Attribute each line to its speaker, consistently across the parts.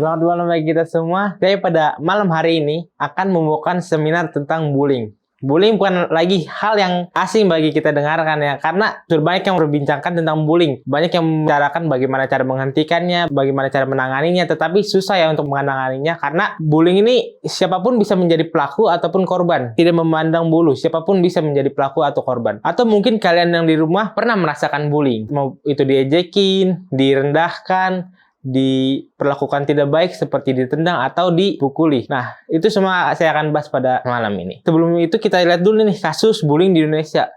Speaker 1: Selamat malam bagi kita semua. Saya pada malam hari ini akan membawakan seminar tentang bullying. Bullying bukan lagi hal yang asing bagi kita dengarkan ya, karena sudah banyak yang berbincangkan tentang bullying. Banyak yang membicarakan bagaimana cara menghentikannya, bagaimana cara menanganinya, tetapi susah ya untuk menanganinya karena bullying ini siapapun bisa menjadi pelaku ataupun korban. Tidak memandang bulu, siapapun bisa menjadi pelaku atau korban. Atau mungkin kalian yang di rumah pernah merasakan bullying. Mau itu diejekin, direndahkan, diperlakukan tidak baik seperti ditendang atau dipukuli. Nah, itu semua saya akan bahas pada malam ini. Sebelum itu kita lihat dulu nih kasus bullying di Indonesia.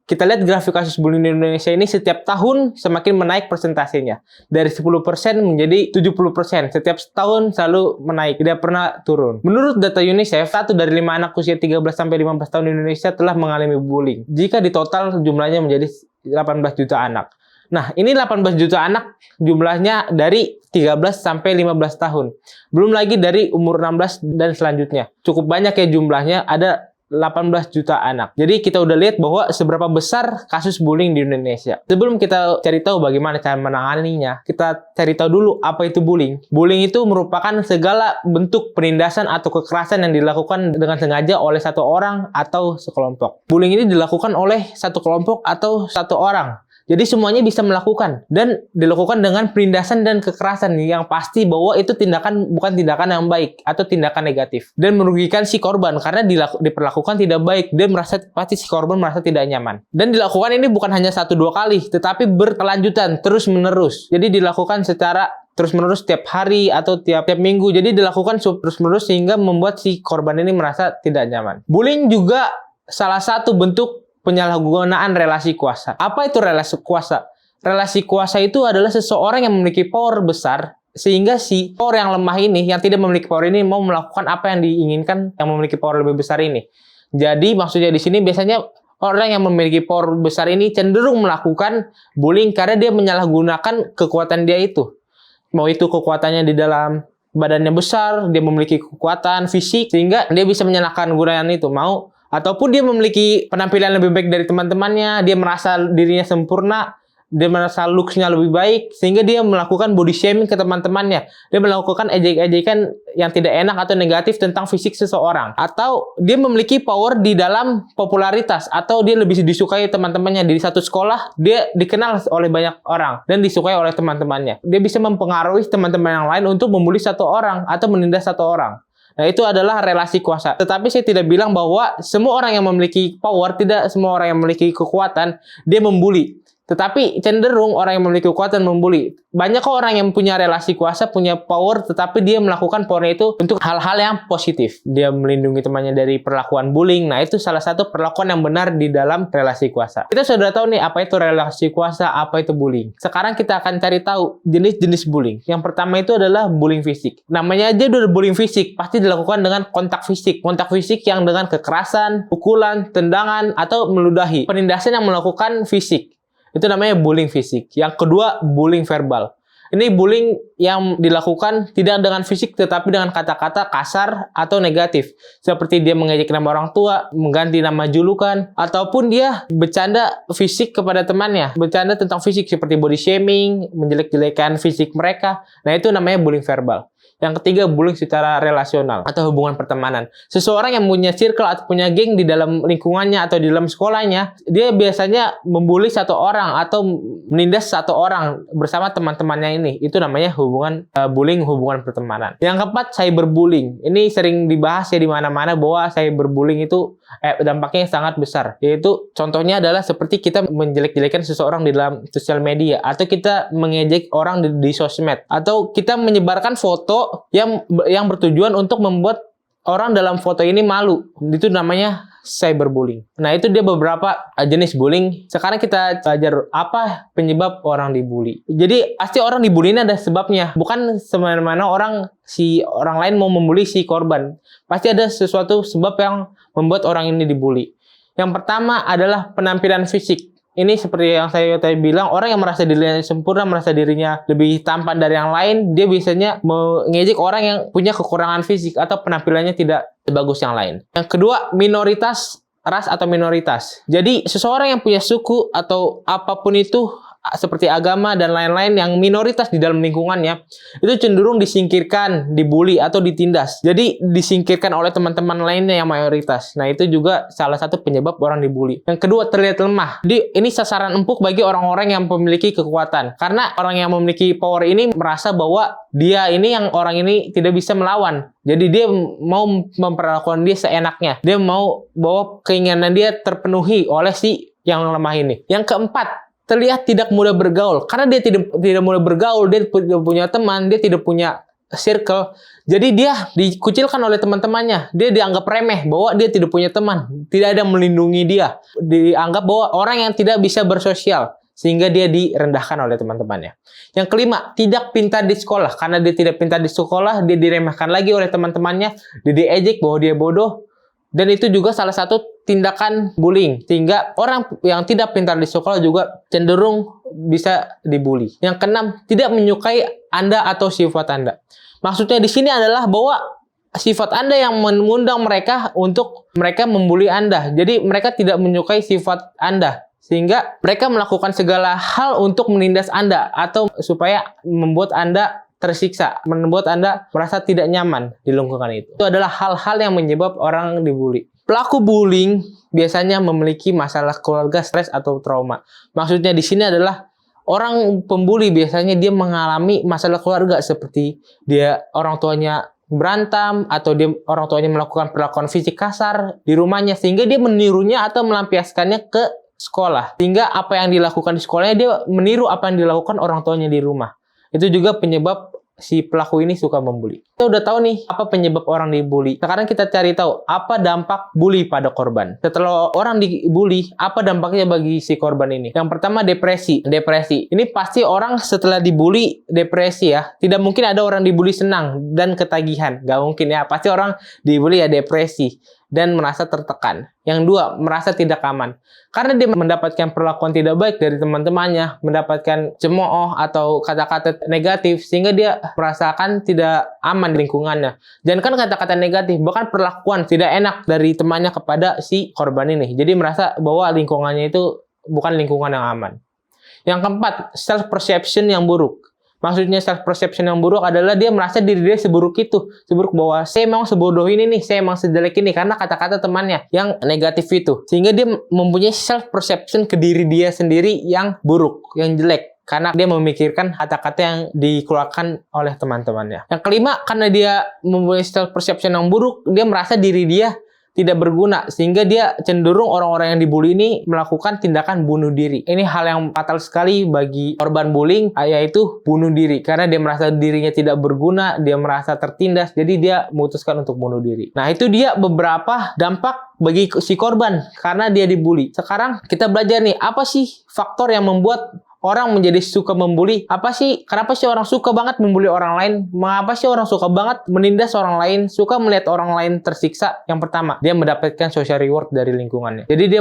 Speaker 1: Kita lihat grafik kasus bullying di Indonesia ini setiap tahun semakin menaik persentasenya. Dari 10% menjadi 70%. Setiap tahun selalu menaik, tidak pernah turun. Menurut data UNICEF, 1 dari 5 anak usia 13-15 tahun di Indonesia telah mengalami bullying. Jika ditotal jumlahnya menjadi 18 juta anak. Nah, ini 18 juta anak jumlahnya dari 13 sampai 15 tahun. Belum lagi dari umur 16 dan selanjutnya. Cukup banyak ya jumlahnya, ada 18 juta anak. Jadi kita udah lihat bahwa seberapa besar kasus bullying di Indonesia. Sebelum kita cari tahu bagaimana cara menanganinya, kita cari tahu dulu apa itu bullying. Bullying itu merupakan segala bentuk penindasan atau kekerasan yang dilakukan dengan sengaja oleh satu orang atau sekelompok. Bullying ini dilakukan oleh satu kelompok atau satu orang. Jadi semuanya bisa melakukan dan dilakukan dengan penindasan dan kekerasan yang pasti bahwa itu tindakan bukan tindakan yang baik atau tindakan negatif dan merugikan si korban karena diperlakukan tidak baik dan pasti si korban merasa tidak nyaman. Dan dilakukan ini bukan hanya 1-2 kali tetapi berkelanjutan terus-menerus. Jadi dilakukan secara terus-menerus setiap hari atau tiap minggu. Jadi dilakukan terus-menerus sehingga membuat si korban ini merasa tidak nyaman. Bullying juga salah satu bentuk penyalahgunaan relasi kuasa. Apa itu relasi kuasa? Relasi kuasa itu adalah seseorang yang memiliki power besar sehingga si power yang lemah ini, yang tidak memiliki power ini mau melakukan apa yang diinginkan yang memiliki power lebih besar ini. Jadi maksudnya di sini biasanya orang yang memiliki power besar ini cenderung melakukan bullying karena dia menyalahgunakan kekuatan dia itu. Mau itu kekuatannya di dalam badannya besar, dia memiliki kekuatan fisik sehingga dia bisa menyalahkan gunaan itu. Ataupun dia memiliki penampilan lebih baik dari teman-temannya, dia merasa dirinya sempurna, dia merasa looks-nya lebih baik, sehingga dia melakukan body shaming ke teman-temannya. Dia melakukan ejek-ejekan yang tidak enak atau negatif tentang fisik seseorang. Atau dia memiliki power di dalam popularitas, atau dia lebih disukai teman-temannya. Di satu sekolah, dia dikenal oleh banyak orang, dan disukai oleh teman-temannya. Dia bisa mempengaruhi teman-teman yang lain untuk membuli satu orang, atau menindas satu orang. Nah, itu adalah relasi kuasa. Tetapi saya tidak bilang bahwa semua orang yang memiliki power, tidak semua orang yang memiliki kekuatan, dia membuli. Tetapi cenderung orang yang memiliki kekuatan membuli. Banyak kok orang yang punya relasi kuasa, punya power, tetapi dia melakukan powernya itu untuk hal-hal yang positif. Dia melindungi temannya dari perlakuan bullying. Nah, itu salah satu perlakuan yang benar di dalam relasi kuasa. Kita sudah tahu nih apa itu relasi kuasa, apa itu bullying. Sekarang kita akan cari tahu jenis-jenis bullying. Yang pertama itu adalah bullying fisik. Namanya aja udah bullying fisik, pasti dilakukan dengan kontak fisik. Kontak fisik yang dengan kekerasan, pukulan, tendangan, atau meludahi. Penindasan yang melakukan fisik. Itu namanya bullying fisik. Yang kedua, bullying verbal. Ini bullying yang dilakukan tidak dengan fisik tetapi dengan kata-kata kasar atau negatif. Seperti dia mengejek nama orang tua, mengganti nama julukan, ataupun dia bercanda fisik kepada temannya. Bercanda tentang fisik seperti body shaming, menjelek-jelekan fisik mereka. Nah, itu namanya bullying verbal. Yang ketiga, bullying secara relasional atau hubungan pertemanan. Seseorang yang punya circle atau punya geng di dalam lingkungannya atau di dalam sekolahnya, dia biasanya membuli satu orang atau menindas satu orang bersama teman-temannya ini. Itu namanya bullying hubungan pertemanan. Yang keempat, cyberbullying. Ini sering dibahas ya di mana-mana bahwa cyberbullying itu dampaknya sangat besar. Yaitu contohnya adalah seperti kita menjelek-jelekan seseorang di dalam sosial media, atau kita mengejek orang di sosmed, atau kita menyebarkan foto yang bertujuan untuk membuat orang dalam foto ini malu. Itu namanya cyberbullying. Nah, itu dia beberapa jenis bullying. Sekarang kita belajar apa penyebab orang dibully. Jadi pasti orang dibully ini ada sebabnya. Bukan semena-mena orang lain mau membuli si korban. Pasti ada sesuatu sebab yang membuat orang ini dibully. Yang pertama adalah penampilan fisik. Ini seperti yang saya tadi bilang, orang yang merasa dirinya sempurna, merasa dirinya lebih tampan dari yang lain, dia biasanya mengejek orang yang punya kekurangan fisik atau penampilannya tidak sebagus yang lain. Yang kedua, minoritas ras atau minoritas. Jadi seseorang yang punya suku atau apapun itu seperti agama dan lain-lain yang minoritas di dalam lingkungannya itu cenderung disingkirkan, dibully atau ditindas. Jadi disingkirkan oleh teman-teman lainnya yang mayoritas. Nah, itu juga salah satu penyebab orang dibully. Yang kedua, terlihat lemah. Jadi ini sasaran empuk bagi orang-orang yang memiliki kekuatan. Karena orang yang memiliki power ini merasa bahwa dia ini yang orang ini tidak bisa melawan. Jadi dia mau memperlakukan dia seenaknya. Dia mau bahwa keinginan dia terpenuhi oleh si yang lemah ini. Yang keempat, terlihat tidak mudah bergaul. Karena dia tidak mudah bergaul, dia tidak punya teman, dia tidak punya circle. Jadi dia dikucilkan oleh teman-temannya. Dia dianggap remeh bahwa dia tidak punya teman, tidak ada yang melindungi dia. Dianggap bahwa orang yang tidak bisa bersosial, sehingga dia direndahkan oleh teman-temannya. Yang kelima, tidak pintar di sekolah. Karena dia tidak pintar di sekolah, dia diremehkan lagi oleh teman-temannya, dia diejek bahwa dia bodoh. Dan itu juga salah satu tindakan bullying. Sehingga orang yang tidak pintar di sekolah juga cenderung bisa dibully. Yang keenam, tidak menyukai Anda atau sifat Anda. Maksudnya di sini adalah bahwa sifat Anda yang mengundang mereka untuk mereka membuli Anda. Jadi mereka tidak menyukai sifat Anda. Sehingga mereka melakukan segala hal untuk menindas Anda atau supaya membuat Anda tersiksa, membuat Anda merasa tidak nyaman di lingkungan itu. Itu adalah hal-hal yang menyebabkan orang dibully. Pelaku bullying biasanya memiliki masalah keluarga, stres atau trauma. Maksudnya di sini adalah orang pembuli biasanya dia mengalami masalah keluarga seperti dia orang tuanya berantem atau dia orang tuanya melakukan perlakuan fisik kasar di rumahnya sehingga dia menirunya atau melampiaskannya ke sekolah. Sehingga apa yang dilakukan di sekolahnya dia meniru apa yang dilakukan orang tuanya di rumah. Itu juga penyebab si pelaku ini suka membuli. Kita udah tahu nih apa penyebab orang dibully. Sekarang kita cari tahu apa dampak bully pada korban. Setelah orang dibully, apa dampaknya bagi si korban ini? Yang pertama, depresi. Depresi. Ini pasti orang setelah dibully depresi ya. Tidak mungkin ada orang dibully senang dan ketagihan. Gak mungkin ya. Pasti orang dibully ya depresi dan merasa tertekan. Yang dua, merasa tidak aman. Karena dia mendapatkan perlakuan tidak baik dari teman-temannya, mendapatkan cemooh atau kata-kata negatif, sehingga dia merasakan tidak aman di lingkungannya. Jangan kan kata-kata negatif, bahkan perlakuan tidak enak dari temannya kepada si korban ini. Jadi merasa bahwa lingkungannya itu bukan lingkungan yang aman. Yang keempat, self-perception yang buruk. Maksudnya self-perception yang buruk adalah dia merasa diri dia seburuk itu. Seburuk bahwa saya memang sebodoh ini nih, saya memang sejelek ini karena kata-kata temannya yang negatif itu. Sehingga dia mempunyai self-perception ke diri dia sendiri yang buruk, yang jelek. Karena dia memikirkan kata-kata yang dikeluarkan oleh teman-temannya. Yang kelima, karena dia mempunyai self-perception yang buruk, dia merasa diri dia tidak berguna, sehingga dia cenderung orang-orang yang dibully ini melakukan tindakan bunuh diri. Ini hal yang fatal sekali bagi korban bullying, yaitu bunuh diri. Karena dia merasa dirinya tidak berguna, dia merasa tertindas, jadi dia memutuskan untuk bunuh diri. Nah, itu dia beberapa dampak bagi si korban karena dia dibully. Sekarang kita belajar nih, apa sih faktor yang membuat orang menjadi suka membuli? Apa sih? Kenapa sih orang suka banget membuli orang lain? Mengapa sih orang suka banget menindas orang lain? Suka melihat orang lain tersiksa? Yang pertama, dia mendapatkan social reward dari lingkungannya. Jadi dia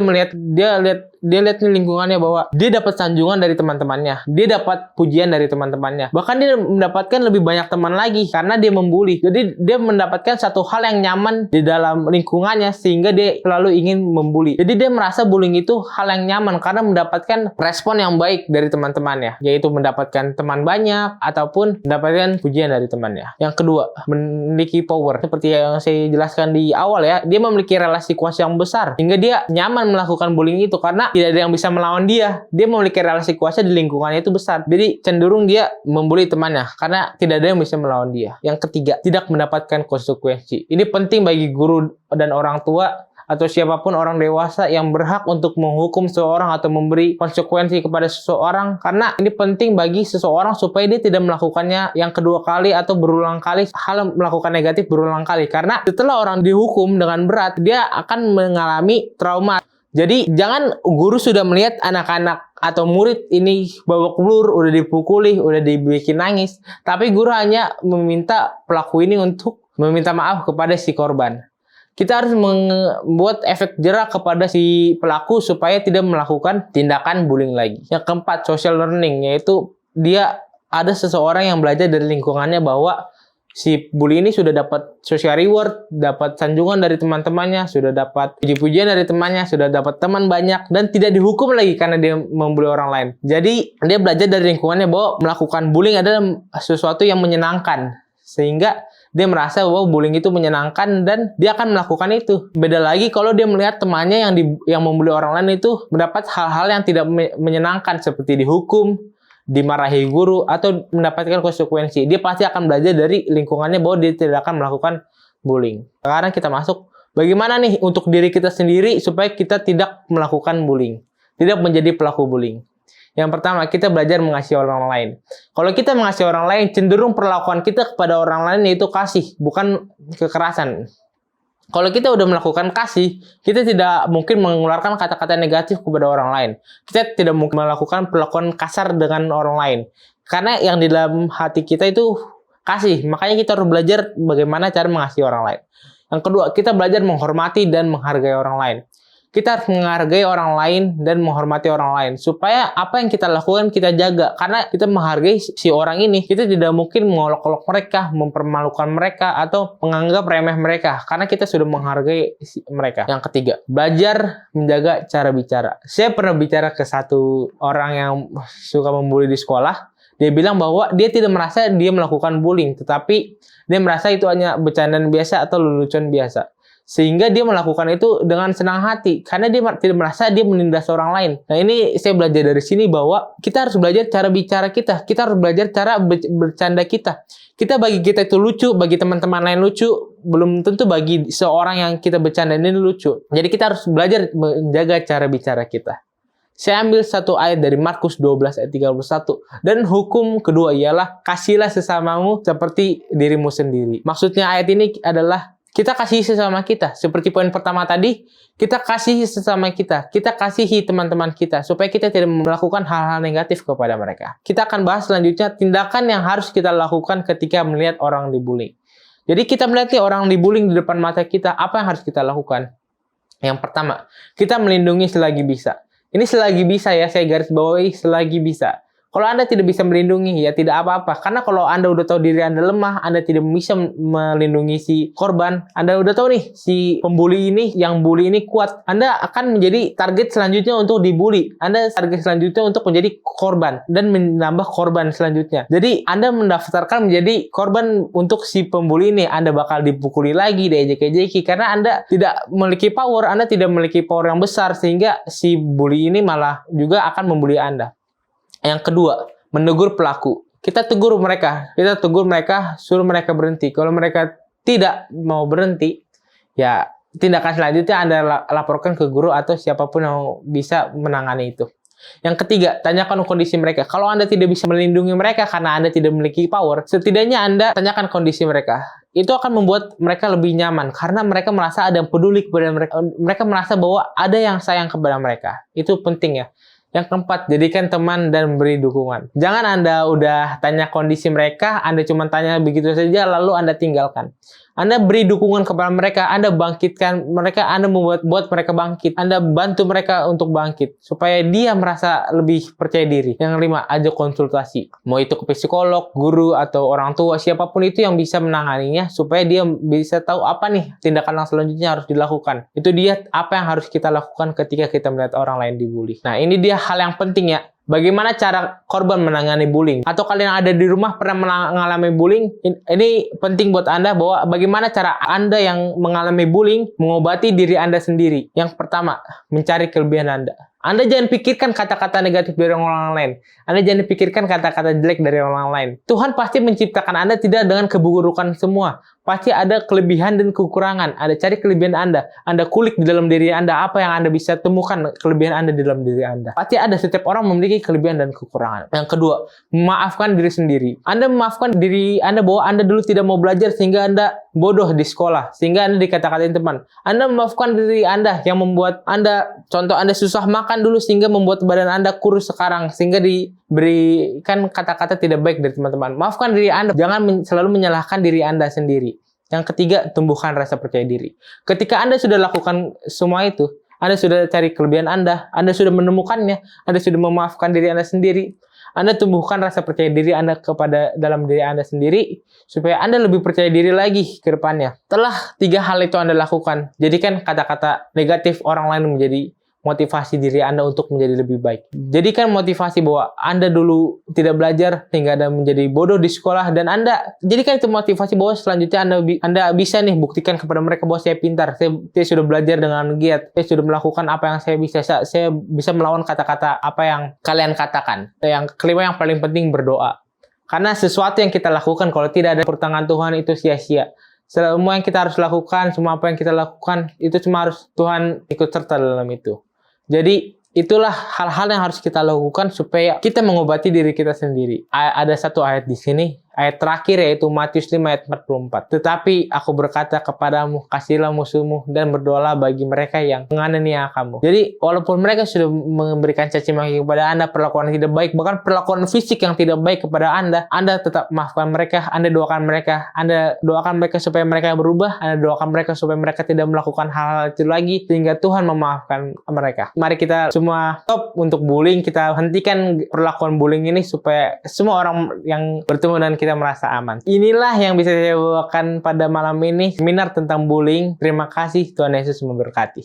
Speaker 1: lihat nih lingkungannya bahwa dia dapat sanjungan dari teman-temannya. Dia dapat pujian dari teman-temannya. Bahkan dia mendapatkan lebih banyak teman lagi karena dia membuli. Jadi dia mendapatkan satu hal yang nyaman di dalam lingkungannya sehingga dia selalu ingin membuli. Jadi dia merasa bullying itu hal yang nyaman karena mendapatkan respon yang baik dari teman-temannya, yaitu mendapatkan teman banyak ataupun mendapatkan pujian dari temannya. Yang kedua, memiliki power. Seperti yang saya jelaskan di awal ya, dia memiliki relasi kuasa yang besar hingga dia nyaman melakukan bullying itu karena tidak ada yang bisa melawan dia. Dia memiliki relasi kuasa di lingkungannya itu besar. Jadi cenderung dia membuli temannya karena tidak ada yang bisa melawan dia. Yang ketiga, tidak mendapatkan konsekuensi. Ini penting bagi guru dan orang tua atau siapapun orang dewasa yang berhak untuk menghukum seseorang atau memberi konsekuensi kepada seseorang, karena ini penting bagi seseorang supaya dia tidak melakukannya yang kedua kali atau berulang kali, hal melakukan negatif berulang kali, karena setelah orang dihukum dengan berat dia akan mengalami trauma. Jadi jangan guru sudah melihat anak-anak atau murid ini babak belur, udah dipukuli, udah dibikin nangis, tapi guru hanya meminta pelaku ini untuk meminta maaf kepada si korban. Kita harus membuat efek jera kepada si pelaku supaya tidak melakukan tindakan bullying lagi. Yang keempat, social learning, yaitu dia ada seseorang yang belajar dari lingkungannya bahwa si bully ini sudah dapat social reward, dapat sanjungan dari teman-temannya, sudah dapat puji-pujian dari temannya, sudah dapat teman banyak, dan tidak dihukum lagi karena dia membuli orang lain. Jadi dia belajar dari lingkungannya bahwa melakukan bullying adalah sesuatu yang menyenangkan, sehingga dia merasa bahwa bullying itu menyenangkan dan dia akan melakukan itu. Beda lagi kalau dia melihat temannya yang membuli orang lain itu mendapat hal-hal yang tidak menyenangkan seperti dihukum, dimarahi guru, atau mendapatkan konsekuensi. Dia pasti akan belajar dari lingkungannya bahwa dia tidak akan melakukan bullying. Sekarang kita masuk, bagaimana nih untuk diri kita sendiri supaya kita tidak melakukan bullying, tidak menjadi pelaku bullying. Yang pertama, kita belajar mengasihi orang lain. Kalau kita mengasihi orang lain, cenderung perlakuan kita kepada orang lain yaitu kasih, bukan kekerasan. Kalau kita udah melakukan kasih, kita tidak mungkin mengeluarkan kata-kata negatif kepada orang lain. Kita tidak mungkin melakukan perlakuan kasar dengan orang lain. Karena yang di dalam hati kita itu kasih. Makanya kita harus belajar bagaimana cara mengasihi orang lain. Yang kedua, kita belajar menghormati dan menghargai orang lain. Kita harus menghargai orang lain dan menghormati orang lain. Supaya apa yang kita lakukan kita jaga. Karena kita menghargai si orang ini, kita tidak mungkin mengolok-olok mereka, mempermalukan mereka, atau menganggap remeh mereka. Karena kita sudah menghargai mereka. Yang ketiga, belajar menjaga cara bicara. Saya pernah bicara ke satu orang yang suka membuli di sekolah. Dia bilang bahwa dia tidak merasa dia melakukan bullying. Tetapi dia merasa itu hanya bercandaan biasa atau lelucon biasa. Sehingga dia melakukan itu dengan senang hati. Karena dia tidak merasa dia menindas orang lain. Nah ini saya belajar dari sini bahwa kita harus belajar cara bicara kita. Kita harus belajar cara bercanda kita. Bagi kita itu lucu, bagi teman-teman lain lucu. Belum tentu bagi seorang yang kita bercanda ini lucu. Jadi kita harus belajar menjaga cara bicara kita. Saya ambil satu ayat dari Markus 12 ayat 31. Dan hukum kedua ialah kasihlah sesamamu seperti dirimu sendiri. Maksudnya ayat ini adalah kita kasihi sesama kita. Seperti poin pertama tadi, kita kasihi sesama kita. Kita kasihi teman-teman kita. Supaya kita tidak melakukan hal-hal negatif kepada mereka. Kita akan bahas selanjutnya tindakan yang harus kita lakukan ketika melihat orang dibully. Jadi kita melihat nih orang dibully di depan mata kita. Apa yang harus kita lakukan? Yang pertama, kita melindungi selagi bisa. Ini selagi bisa ya, saya garis bawahi selagi bisa. Kalau Anda tidak bisa melindungi, ya tidak apa-apa. Karena kalau Anda udah tahu diri Anda lemah, Anda tidak bisa melindungi si korban. Anda udah tahu nih, si pembuli ini, yang bully ini kuat. Anda akan menjadi target selanjutnya untuk dibully. Anda target selanjutnya untuk menjadi korban. Dan menambah korban selanjutnya. Jadi, Anda mendaftarkan menjadi korban untuk si pembuli ini. Anda bakal dipukuli lagi, diejek-ejeki. Karena Anda tidak memiliki power, Anda tidak memiliki power yang besar. Sehingga si bully ini malah juga akan membuli Anda. Yang kedua, menegur pelaku. Kita tegur mereka, suruh mereka berhenti. Kalau mereka tidak mau berhenti, ya tindakan selanjutnya Anda laporkan ke guru atau siapapun yang bisa menangani itu. Yang ketiga, tanyakan kondisi mereka. Kalau Anda tidak bisa melindungi mereka karena Anda tidak memiliki power, setidaknya Anda tanyakan kondisi mereka. Itu akan membuat mereka lebih nyaman karena mereka merasa ada yang peduli kepada mereka. Mereka merasa bahwa ada yang sayang kepada mereka. Itu penting ya. Yang keempat, jadikan teman dan beri dukungan. Jangan Anda udah tanya kondisi mereka, Anda cuma tanya begitu saja, lalu Anda tinggalkan. Anda beri dukungan kepada mereka, Anda bangkitkan mereka, Anda buat mereka bangkit. Anda bantu mereka untuk bangkit, supaya dia merasa lebih percaya diri. Yang kelima, ajak konsultasi. Mau itu ke psikolog, guru, atau orang tua, siapapun itu yang bisa menanganinya, supaya dia bisa tahu apa nih tindakan yang selanjutnya harus dilakukan. Itu dia apa yang harus kita lakukan ketika kita melihat orang lain dibully. Nah, ini dia hal yang penting ya. Bagaimana cara korban menangani bullying? Atau kalian ada di rumah pernah mengalami bullying? Ini penting buat Anda bahwa bagaimana cara Anda yang mengalami bullying mengobati diri Anda sendiri. Yang pertama, mencari kelebihan Anda. Anda jangan pikirkan kata-kata negatif dari orang lain. Anda jangan pikirkan kata-kata jelek dari orang lain. Tuhan pasti menciptakan Anda tidak dengan keburukan semua. Pasti ada kelebihan dan kekurangan. Anda cari kelebihan Anda. Anda kulik di dalam diri Anda. Apa yang Anda bisa temukan kelebihan Anda di dalam diri Anda. Pasti ada, setiap orang memiliki kelebihan dan kekurangan. Yang kedua, memaafkan diri sendiri. Anda memaafkan diri Anda bahwa Anda dulu tidak mau belajar sehingga Anda bodoh di sekolah. Sehingga Anda dikata-katain teman. Anda memaafkan diri Anda yang membuat Anda, contoh Anda susah makan dulu sehingga membuat badan Anda kurus sekarang. Sehingga diberikan kata-kata tidak baik dari teman-teman. Maafkan diri Anda. Jangan selalu menyalahkan diri Anda sendiri. Yang ketiga, tumbuhkan rasa percaya diri. Ketika Anda sudah lakukan semua itu, Anda sudah cari kelebihan Anda sudah menemukannya, Anda sudah memaafkan diri Anda sendiri, Anda tumbuhkan rasa percaya diri Anda kepada dalam diri Anda sendiri, supaya Anda lebih percaya diri lagi ke depannya. Setelah 3 hal itu Anda lakukan, jadikan kata-kata negatif orang lain menjadi motivasi diri Anda untuk menjadi lebih baik. Jadikan motivasi bahwa Anda dulu tidak belajar sehingga Anda menjadi bodoh di sekolah, dan Anda jadikan itu motivasi bahwa selanjutnya Anda bisa nih buktikan kepada mereka bahwa saya pintar, saya sudah belajar dengan giat, saya sudah melakukan apa yang saya bisa, saya bisa melawan kata-kata apa yang kalian katakan. Yang kelima yang paling penting, berdoa. Karena sesuatu yang kita lakukan kalau tidak ada pertolongan Tuhan itu sia-sia. Semua yang kita harus lakukan, semua apa yang kita lakukan itu cuma harus Tuhan ikut serta dalam itu. Jadi itulah hal-hal yang harus kita lakukan supaya kita mengobati diri kita sendiri. Ada satu ayat di sini, ayat terakhir, yaitu Matius 5 ayat 44. Tetapi aku berkata kepadamu, kasihilah musuhmu dan berdoalah bagi mereka yang menganiaya kamu. Jadi walaupun mereka sudah memberikan caci maki kepada Anda, perlakuan yang tidak baik, bahkan perlakuan fisik yang tidak baik kepada Anda tetap maafkan mereka, Anda doakan mereka supaya mereka berubah, Anda doakan mereka supaya mereka tidak melakukan hal-hal itu lagi, sehingga Tuhan memaafkan mereka. Mari kita semua stop untuk bullying, kita hentikan perlakuan bullying ini supaya semua orang yang bertemu dengan kita merasa aman. Inilah yang bisa saya bawakan pada malam ini, seminar tentang bullying. Terima kasih, Tuhan Yesus memberkati.